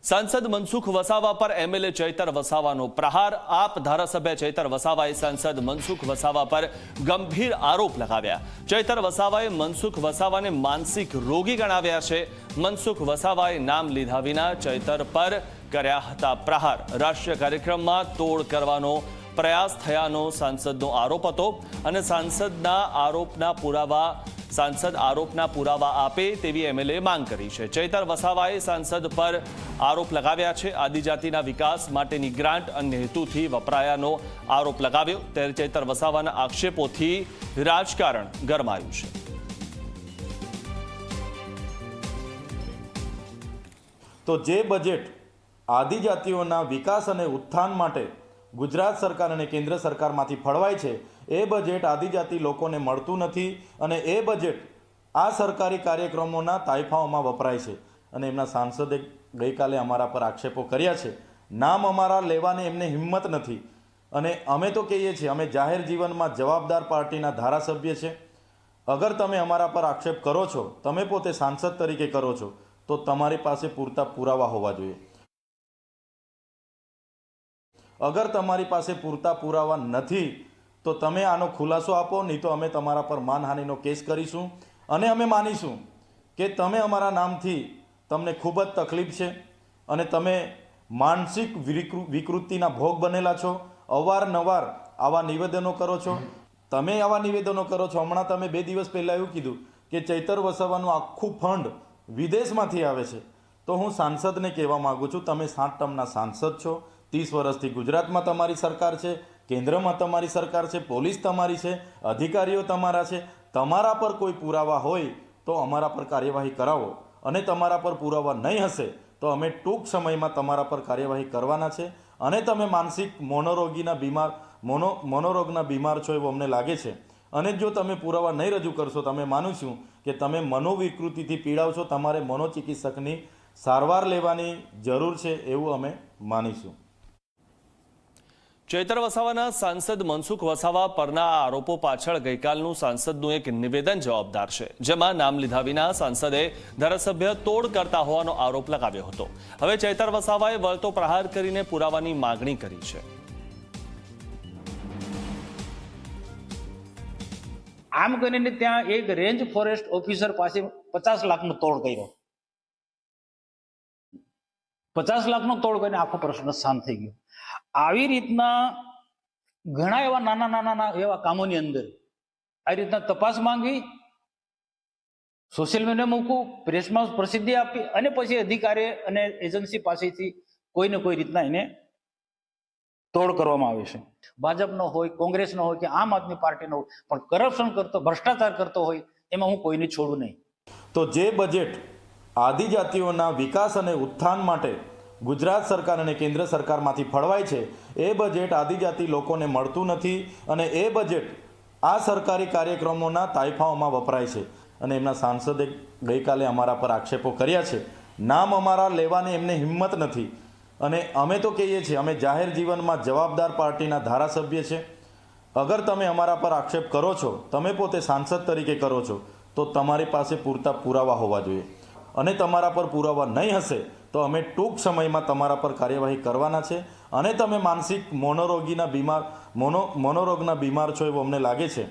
सांसद मनसुख वसावा पर एमएलए चैतर वसावानो प्रहार। आप धारासभ्य चैतर वसावाए सांसद मनसुख वसावा पर गंभीर आरोप लगाव्या। चैतर वसावाए मनसुख वसावाने मानसिक रोगी गणाव्या छे। मनसुख वसावाए नाम लीधा विना चैतर पर कर्या हता प्रहार। राष्ट्रीय कार्यक्रममां तोड़ करवानो प्रयास थयानो सांसदनो आरोप हतो अने सांसद आरोपना पुरावा आपे तेवी एमएलए मांग करी छे। चैतर वसावाए सांसद पर आरोप लगाव्या छे। आदिजातिना विकास माटेनी ग्रांट अन्य हेतुथी वपरायानो आरोप लगाव्यो। त्यारे चैतर वसावाना आक्षेपोथी राजकारण गरमायुं छे। तो जे बजेट आदिजातिओना विकास अने उत्थान माटे गुजरात सरकार अने केंद्र सरकारमांथी फळवाय छे ए बजेट आदिजाति लोकोने मळतुं नथी अने ए बजेट आ सरकारी कार्यक्रमोना ताइफाओमां वपराय छे अने एमना सांसदे गईकाले अमारा पर आक्षेपो कर्या छे। नाम अमारा लेवाने एमने हिम्मत नथी अने अमे तो कहीए छीए अमे जाहेर जीवनमां जवाबदार पार्टीना धारासभ्य छे। अगर तमे अमारा पर आक्षेप करो छो, तमे पोते सांसद तरीके करो छो तो तमारी पासे पूरता पुरावा होवा जोईए। अगर तमारी पासे पूरता पुरावा नथी तो तमे आनो खुलासो आपो, नहीं तो अमे तमारा पर मानहानिनो केस करीशुं अने अमे मानीशुं के तमे अमारा नामथी तमने खूब ज तकलीफ छे अने तमे मानसिक विकृतिना भोग बनेला छो। अवारनवार आवा निवेदनो करो छो। तमे आवा निवेदनो करो छो। हमणां तमे 2 दिवस पहेला एवुं कीधुं के चैतर वसावानुं आखुं फंड विदेशमांथी आवे छे। तो हूँ सांसदने कहेवा मागुं छुं, तमे 7 टर्मना सांसद छो। 30 वर्षथी गुजरातमां तमारी सरकार छे, केंद्रमां तमारी सरकार छे, पोलीस तमारी छे, अधिकारीओ तमारा छे। तमारा पर कोई पुरावा होय तो अमारा पर कार्यवाही करावो अने तमारा पर पुरावा नहीं हशे तो अमे टूंक समयमां तमारा पर कार्यवाही करवाना छे। अने तमे मानसिक मनोरोगना बीमार छो एवुं अमने लागे छे अने जो तमे पुरावा नहीं रजू करशो तो अमे मानुं के तमे मनोविकृतिथी पीड़ाव छो। तमारे मनोचिकित्सकनी सारवार लेवानी जरूर छे एवुं अमे मानीशुं। चैतर वसावाना सांसद मनसुख वसावा परना आरोपो पाछळ गईकालनुं सांसदनुं एक निवेदन जवाबदार छे, जेमां नाम लीधा विना सांसदे धारासभ्य तोड़ करता होવાનો आरोप लगाव्यो हतो। हवे चैतर वसावाए वळतो प्रहार करीने पुरावानी मागणी करी छे। आम करीने त्यां एक रेंज फॉरेस्ट ऑफिसर पासे 50 लाखनो तोड़ कर्यो। 50 लाखनो तोड़ करीने आखो प्रश्न शांत थई गयो। આવી રીતના ઘણા એવા નાના એવા કામોની અંદર આ રીતના તપાસ માંગવી, સોશિયલ મીડિયા મૂકવું, પ્રેસમાં પ્રસિદ્ધિ આપી અને પછી અધિકારી અને એજન્સી પાસેથી કોઈ ને કોઈ રીતના એને તોડ કરવામાં આવે છે। ભાજપનો હોય, કોંગ્રેસનો હોય કે આમ આદમી પાર્ટીનો હોય, પણ કરપ્શન કરતો, ભ્રષ્ટાચાર કરતો હોય એમાં હું કોઈને છોડું નહીં। તો જે બજેટ આદિજાતિઓના વિકાસ અને ઉત્થાન માટે गुजरात सरकार अने केंद्र सरकारमांथी फळवाय छे ए बजेट आदिजाति लोकोने मळतुं नथी अने ए बजेट आ सरकारी कार्यक्रमोना ताइफाओमां वपराय छे अने एमना सांसदे गईकाले अमारा पर आक्षेपो कर्या छे। नाम अमारा लेवाने एमने हिम्मत नथी अने अमे तो कहीए छीए अमे जाहेर जीवनमां जवाबदार पार्टीना धारासभ्य छे। अगर तमे अमारा पर आक्षेप करो छो, तमे पोते सांसद तरीके करो छो तो तमारी पासे पूरता पुरावा होवा जोईए अने तमारा पर पुरावा नहीं हशे तो अमे टूंक समयमां तमारा पर कार्यवाही करवाना छे अने तमे मानसिक मनोरोगना बीमार छो एवुं अमने लागे छे।